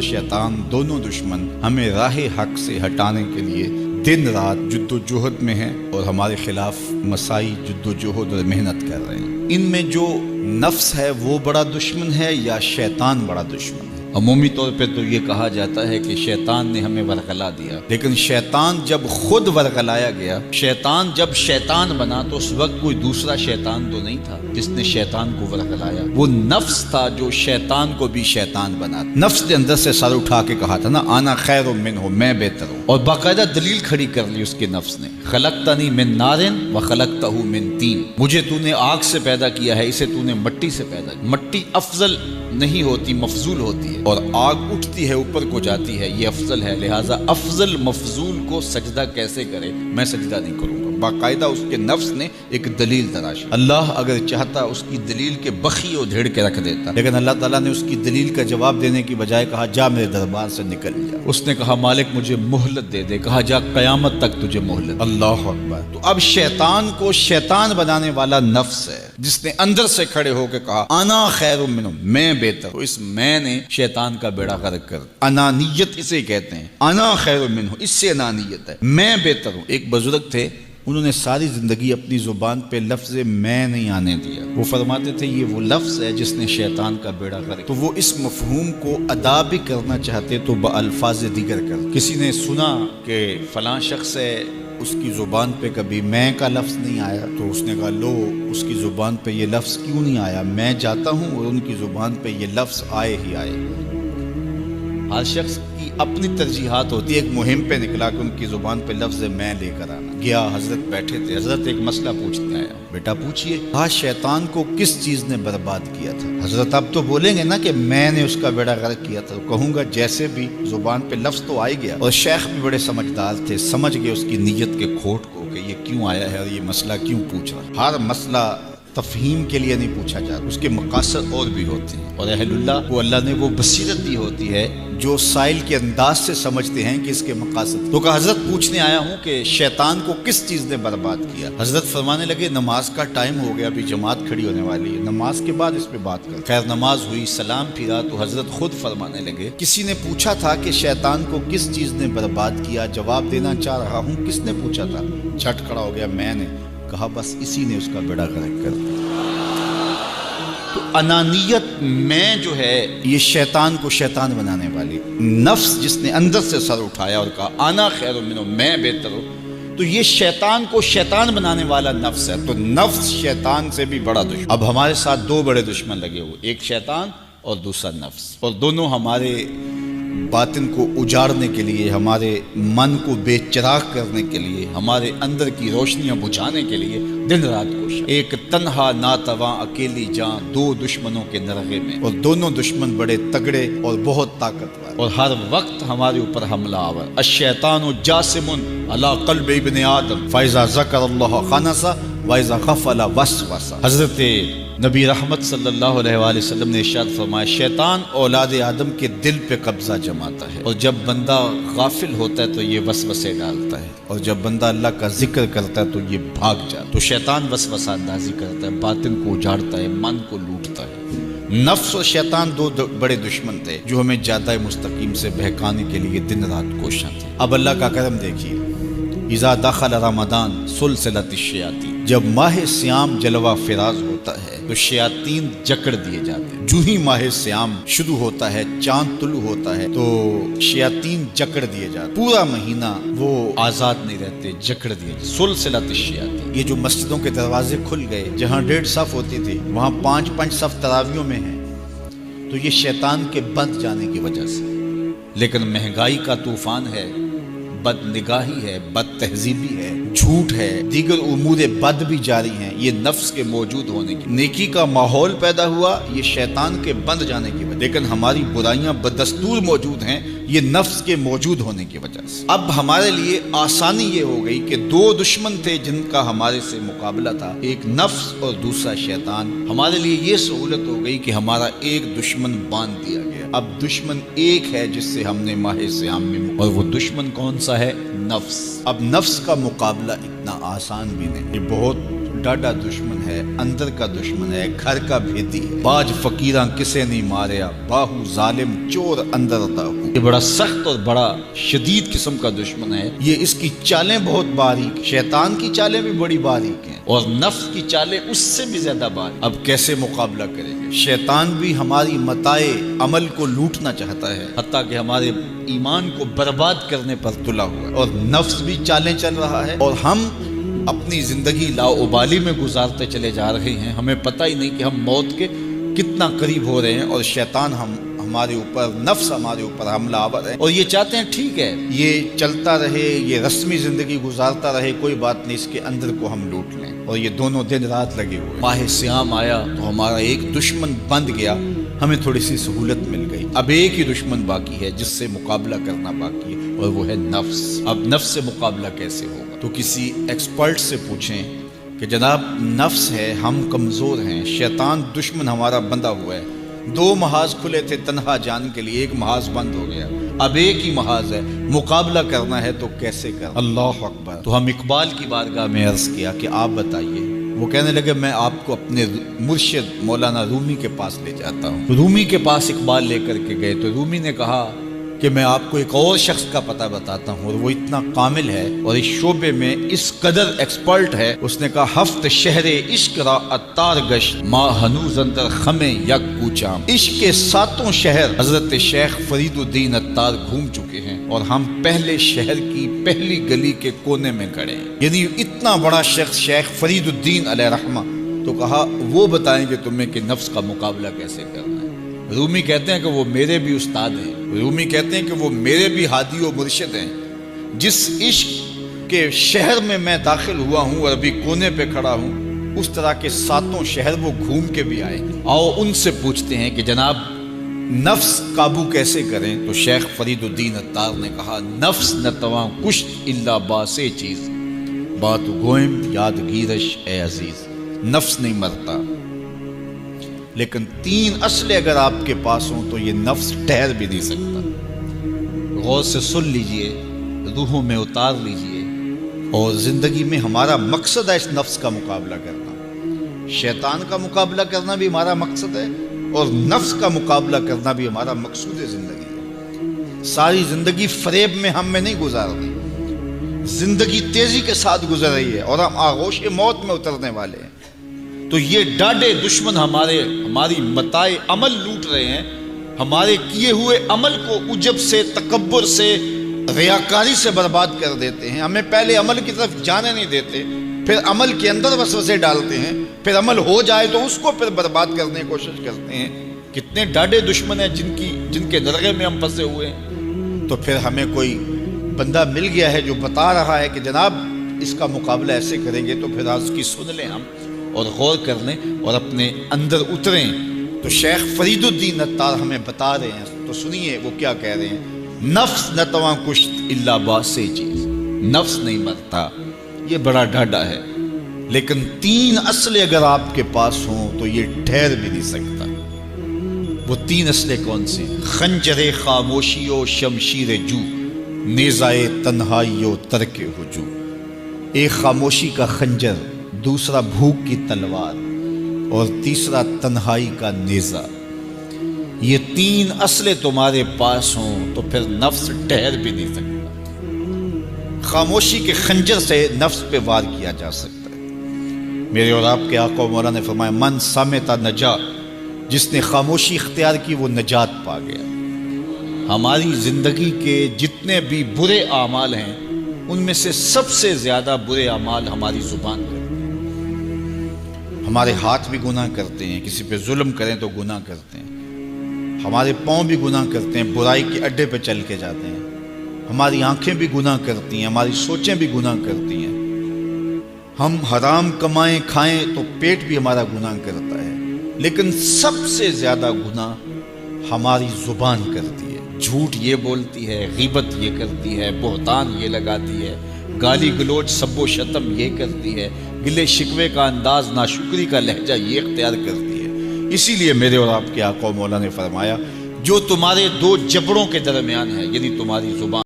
शैतान दोनों दुश्मन हमें राह हक से हटाने के लिए दिन रात जद्दोजहद में हैं और हमारे खिलाफ मसाई जद्दोजहद और मेहनत कर रहे हैं। इनमें जो नफ्स है वो बड़ा दुश्मन है या शैतान बड़ा दुश्मन है? अमूमी तौर पे तो ये कहा जाता है कि शैतान ने हमें वरगला दिया, लेकिन शैतान जब खुद वरगलाया गया, शैतान जब शैतान बना तो उस वक्त कोई दूसरा शैतान तो नहीं था जिसने शैतान को वरगलाया। वो नफ्स था जो शैतान को भी शैतान बना। नफ्स ने अंदर से सर उठा के कहा था ना, आना खैर मिन हो, मैं बेहतर हूँ, और बाकायदा दलील खड़ी कर ली उसके नफ्स ने। खलकतनी मिन नारिन व खलकतहु मिन तीन, मुझे तूने आग से पैदा किया है, इसे तूने मिट्टी से पैदा किया। मिट्टी अफजल नहीं होती, मफजूल होती है, और आग उठती है ऊपर को जाती है, ये अफजल है। लिहाजा अफजल मफजूल को सजदा कैसे करे, मैं सजदा नहीं करूंगा। बाकायदा उसके नफ्स ने एक दलील तराशी। अल्लाह अगर चाहता उसकी दलील के बखी और धेड़ के रख देता, लेकिन अल्लाह ताला ने उसकी दलील का जवाब देने की बजाय कहा जा मेरे दरबार से निकल जा। उसने कहा मालिक मुझे मोहलत दे दे, कहा जा कयामत तक तुझे मोहलत। अल्लाह अकबर। तो अब शैतान को शैतान बनाने वाला नफ्स है जिसने अंदर से खड़े होकर कहा आना खैर मिन्हु, मैं बेहतर हूं। इस मैं ने शैतान का बेड़ा गर्क कर। अनानियत इसे कहते हैं, आना खैर मिन्हु, इससे अनानियत है, मैं बेहतर हूं। एक बुजुर्ग थे, उन्होंने सारी जिंदगी अपनी जुबान पे लफ्ज मैं नहीं आने दिया। वो फरमाते थे ये वो लफ्ज है जिसने शैतान का बेड़ा गर्क। तो वो इस मफहूम को अदा भी करना चाहते तो बअल्फाज दिगर कर। किसी ने सुना कि फलां शख्स है, उसकी जुबान पे कभी मैं का लफ्ज नहीं आया, तो उसने कहा लो उसकी जुबान पे ये लफ्ज क्यों नहीं आया, मैं जाता हूँ और उनकी जुबान पे ये लफ्ज आए ही आए। हर शख्स की अपनी तरजीहात होती है। एक मुहिम पे निकला कि उनकी जुबान पे लफ्ज मैं लेकर आना। गया, हजरत बैठे थे, हजरत एक मसला पूछते आया, बेटा पूछिए। आज शैतान को किस चीज ने बर्बाद किया था? हजरत अब तो बोलेंगे ना कि मैंने उसका बेड़ा गर्क किया था, तो कहूंगा जैसे भी जुबान पे लफ्ज तो आ ही गया। और शेख भी बड़े समझदार थे, समझ गए उसकी नीयत के खोट को कि ये क्यों आया है और ये मसला क्यों पूछ रहा। हर मसला तफहीम के लिए नहीं पूछा जाता, उसके मकासद और भी होते हैं, और अहलुल्लाह को अल्लाह ने वो बसीरत दी होती है जो साइल के अंदाज से समझते हैं कि इसके मकासद। तो कहा हजरत पूछने आया हूँ कि शैतान को किस चीज ने बर्बाद किया। हजरत फरमाने लगे नमाज का टाइम हो गया, अभी जमात खड़ी होने वाली है, नमाज के बाद इस पे बात कर। खैर नमाज हुई, सलाम फिरा, तो हजरत खुद फरमाने लगे किसी ने पूछा था कि शैतान को किस चीज ने बर्बाद किया, जवाब देना चाह रहा हूँ, किसने पूछा था? झट खड़ा हो गया मैंने। कहा बस इसी ने उसका बेड़ा गर्क कर दिया। तो अनानियत मैं जो है ये शैतान को शैतान बनाने वाली नफ्स, जिसने अंदर से सर उठाया और कहा आना खैर मिन्हु, मैं बेहतर हूं, तो ये शैतान को शैतान बनाने वाला नफ्स है। तो नफ्स शैतान से भी बड़ा दुश्मन। अब हमारे साथ दो बड़े दुश्मन लगे हुए, एक शैतान और दूसरा नफ्स, और दोनों हमारे बातिन को उजाड़ने के लिए, हमारे मन को बेचिराग करने के लिए, हमारे अंदर की रोशनियां बुझाने के लिए दिन रात कोशिश। एक तन्हा नातवा अकेली जान, दो दुश्मनों के नरगे में, और दोनों दुश्मन बड़े तगड़े और बहुत ताकतवर, और हर वक्त हमारे ऊपर हमला आवर। अश-शैतानु जासिमुन अला क़ल्बि इब्न आदम फ़इज़ा ज़करल्लाह ख़नसा व इज़ा ग़फ़ला वसवसा। हज़रत नबी रहमत सल्लल्लाहु अलैहि वसल्लम ने इरशाद फरमाया शैतान औलाद आदम के दिल पे कब्जा जमाता है, और जब बंदा गाफिल होता है तो ये वसवसे डालता है, और जब बंदा अल्लाह का जिक्र करता है तो ये भाग जाता। तो शैतान वसवसा अंदाजी करता है, बातिन को उजाड़ता है, मन को लूटता है। नफ्स और शैतान दो बड़े दुश्मन थे जो हमें ज्यादा मुस्तकीम से बहकाने के लिए दिन रात कोशिश थे। अब अल्लाह का करम देखिए, इज़ा दखल रमदान सुलसिलतिश शयातीन, जब माह सियाम जलवा फिराज होता है तो शयातीन जकड़ दिए जाते हैं। जो ही माह सियाम शुरू होता है, चांद तुलू होता है, तो शयातीन जकड़ दिए जाते। पूरा महीना वो आजाद नहीं रहते, जकड़ दिए। सुलसिलतिश शयातीन, ये जो मस्जिदों के दरवाजे खुल गए, जहाँ 1.5 सफ होती थी वहाँ 5-5 सफ तरावियों में है, तो ये शैतान के बंद जाने की वजह से। लेकिन महंगाई का तूफान है, बदनिगाही है, बद तहजीबी है, झूठ है, दीगर उमूर बद भी जारी हैं, ये नफ्स के मौजूद होने की। नेकी का माहौल पैदा हुआ ये शैतान के बंद जाने की वजह, लेकिन हमारी बुराइयां बदस्तूर मौजूद हैं ये नफ्स के मौजूद होने की वजह से। अब हमारे लिए आसानी ये हो गई कि दो दुश्मन थे जिनका हमारे से मुकाबला था, एक नफ्स और दूसरा शैतान। हमारे लिए ये सहूलत हो गई कि हमारा एक दुश्मन बांध दिया गया। अब दुश्मन एक है जिससे हमने माह सियाम में, और वो दुश्मन कौन सा है? नफ्स। अब नफ्स का मुकाबला इतना आसान भी नहीं, ये बहुत ڈاڈا دشمن ہے، اندر کا دشمن ہے، گھر کا بھیدی ہے۔ باج فقیراں کسے نہیں ماریا، باہو ظالم چور اندر داہو۔ یہ بڑا سخت اور بڑا شدید قسم کا دشمن ہے۔ یہ اس کی چالیں بہت باریک، شیطان کی چالیں بھی بڑی باریک ہیں اور نفس کی چالیں اس سے بھی زیادہ باریک۔ اب کیسے مقابلہ کریں گے؟ شیطان بھی ہماری متاع عمل کو لوٹنا چاہتا ہے، حتیٰ کہ ہمارے ایمان کو برباد کرنے پر تلا ہوا ہے، اور نفس بھی چالیں چل رہا ہے، اور ہم اپنی زندگی لاؤبالی میں گزارتے چلے جا رہے ہیں۔ ہمیں پتہ ہی نہیں کہ ہم موت کے کتنا قریب ہو رہے ہیں، اور شیطان ہمارے اوپر، نفس ہمارے اوپر حملہ آور ہے، اور یہ چاہتے ہیں ٹھیک ہے یہ چلتا رہے، یہ رسمی زندگی گزارتا رہے، کوئی بات نہیں، اس کے اندر کو ہم لوٹ لیں۔ اور یہ دونوں دن رات لگے ہوئے۔ ماہ سیام آیا تو ہمارا ایک دشمن بند گیا، ہمیں تھوڑی سی سہولت مل گئی۔ اب ایک ہی دشمن باقی ہے جس سے مقابلہ کرنا باقی ہے، اور وہ ہے نفس۔ اب نفس سے مقابلہ کیسے ہوگا؟ تو کسی ایکسپرٹ سے پوچھیں کہ جناب نفس ہے، ہم کمزور ہیں، شیطان دشمن ہمارا بندہ ہوا ہے، 2 محاذ کھلے تھے تنہا جان کے لیے، ایک محاذ بند ہو گیا، اب ایک ہی محاذ ہے، مقابلہ کرنا ہے تو کیسے کرنا؟ اللہ اکبر۔ تو ہم اقبال کی بارگاہ میں عرض کیا کہ آپ بتائیے۔ وہ کہنے لگے میں آپ کو اپنے مرشد مولانا رومی کے پاس لے جاتا ہوں۔ رومی کے پاس اقبال لے کر کے گئے تو رومی نے کہا کہ میں آپ کو ایک اور شخص کا پتہ بتاتا ہوں، اور وہ اتنا کامل ہے اور اس شعبے میں اس قدر ایکسپرٹ ہے۔ اس نے کہا ہفت شہر عشق را اتار گشت، ما ہنوز اندر خمیں یک کوچام۔ عشق کے 7 شہر حضرت شیخ فرید الدین اتار گھوم چکے ہیں، اور ہم پہلے شہر کی پہلی گلی کے کونے میں کھڑے ہیں۔ یعنی اتنا بڑا شخص شیخ فرید الدین علیہ رحمہ، تو کہا وہ بتائیں گے تمہیں کہ نفس کا مقابلہ کیسے کرنا ہے۔ رومی کہتے ہیں کہ وہ میرے بھی استاد ہیں، رومی کہتے ہیں کہ وہ میرے بھی ہادی و مرشد ہیں۔ جس عشق کے شہر میں داخل ہوا ہوں اور ابھی کونے پہ کھڑا ہوں، اس طرح کے 7 شہر وہ گھوم کے بھی آئے۔ آؤ ان سے پوچھتے ہیں کہ جناب نفس قابو کیسے کریں؟ تو شیخ فرید الدین اتار نے کہا نفس نتواں کشت الا باسے چیز، بات گوئم یادگیرش اے عزیز۔ نفس نہیں مرتا، لیکن 3 اسلحے اگر آپ کے پاس ہوں تو یہ نفس ٹھہر بھی نہیں سکتا۔ غور سے سن لیجئے، روحوں میں اتار لیجئے، اور زندگی میں ہمارا مقصد ہے اس نفس کا مقابلہ کرنا۔ شیطان کا مقابلہ کرنا بھی ہمارا مقصد ہے، اور نفس کا مقابلہ کرنا بھی ہمارا مقصود زندگی ہے۔ ساری زندگی فریب میں ہم میں نہیں گزارنی، زندگی تیزی کے ساتھ گزر رہی ہے اور ہم آغوش موت میں اترنے والے ہیں۔ تو یہ ڈاڈے دشمن ہماری متاع عمل لوٹ رہے ہیں، ہمارے کیے ہوئے عمل کو عجب سے، تکبر سے، ریاکاری سے برباد کر دیتے ہیں۔ ہمیں پہلے عمل کی طرف جانے نہیں دیتے، پھر عمل کے اندر وسوسے ڈالتے ہیں، پھر عمل ہو جائے تو اس کو پھر برباد کرنے کی کوشش کرتے ہیں۔ کتنے ڈاڈے دشمن ہیں جن کے درگے میں ہم پھنسے ہوئے ہیں۔ تو پھر ہمیں کوئی بندہ مل گیا ہے جو بتا رہا ہے کہ جناب اس کا مقابلہ ایسے کریں گے، تو پھر آج کی سن لیں ہم اور غور کر لیں اور اپنے اندر اتریں۔ تو شیخ فرید الدین اتار ہمیں بتا رہے ہیں، تو سنیے وہ کیا کہہ رہے ہیں۔ نفس نتواں کشت الا باسے چیز، نفس نہیں مرتا، یہ بڑا ڈاڈا ہے، لیکن 3 اسلحے اگر آپ کے پاس ہوں تو یہ ٹھہر بھی نہیں سکتا۔ وہ 3 اسلحے کون سے؟ خنجر خاموشی و شمشیر جو، نیزائے تنہائی و ترک ہجو۔ ایک خاموشی کا خنجر، دوسرا بھوک کی تلوار، اور تیسرا تنہائی کا نیزہ۔ یہ 3 اسلحے تمہارے پاس ہوں تو پھر نفس ٹھہر بھی نہیں سکتا۔ خاموشی کے خنجر سے نفس پہ وار کیا جا سکتا ہے۔ میرے اور آپ کے آقا و مولا نے فرمایا من صامت نجا، جس نے خاموشی اختیار کی وہ نجات پا گیا۔ ہماری زندگی کے جتنے بھی برے اعمال ہیں ان میں سے سب سے زیادہ برے اعمال ہماری زبان کرتے ہیں۔ ہمارے ہاتھ بھی گناہ کرتے ہیں، کسی پہ ظلم کریں تو گناہ کرتے ہیں، ہمارے پاؤں بھی گناہ کرتے ہیں، برائی کے اڈے پہ چل کے جاتے ہیں، ہماری آنکھیں بھی گناہ کرتی ہیں، ہماری سوچیں بھی گناہ کرتی ہیں، ہم حرام کمائیں کھائیں تو پیٹ بھی ہمارا گناہ کرتا ہے، لیکن سب سے زیادہ گناہ ہماری زبان کرتی ہے۔ جھوٹ یہ بولتی ہے، غیبت یہ کرتی ہے، بہتان یہ لگاتی ہے، گالی گلوچ سب و شتم یہ کرتی ہے، گلے شکوے کا انداز، ناشکری کا لہجہ یہ اختیار کرتی ہے۔ اسی لیے میرے اور آپ کے آقا و مولا نے فرمایا جو تمہارے 2 جبڑوں کے درمیان ہے، یعنی تمہاری زبان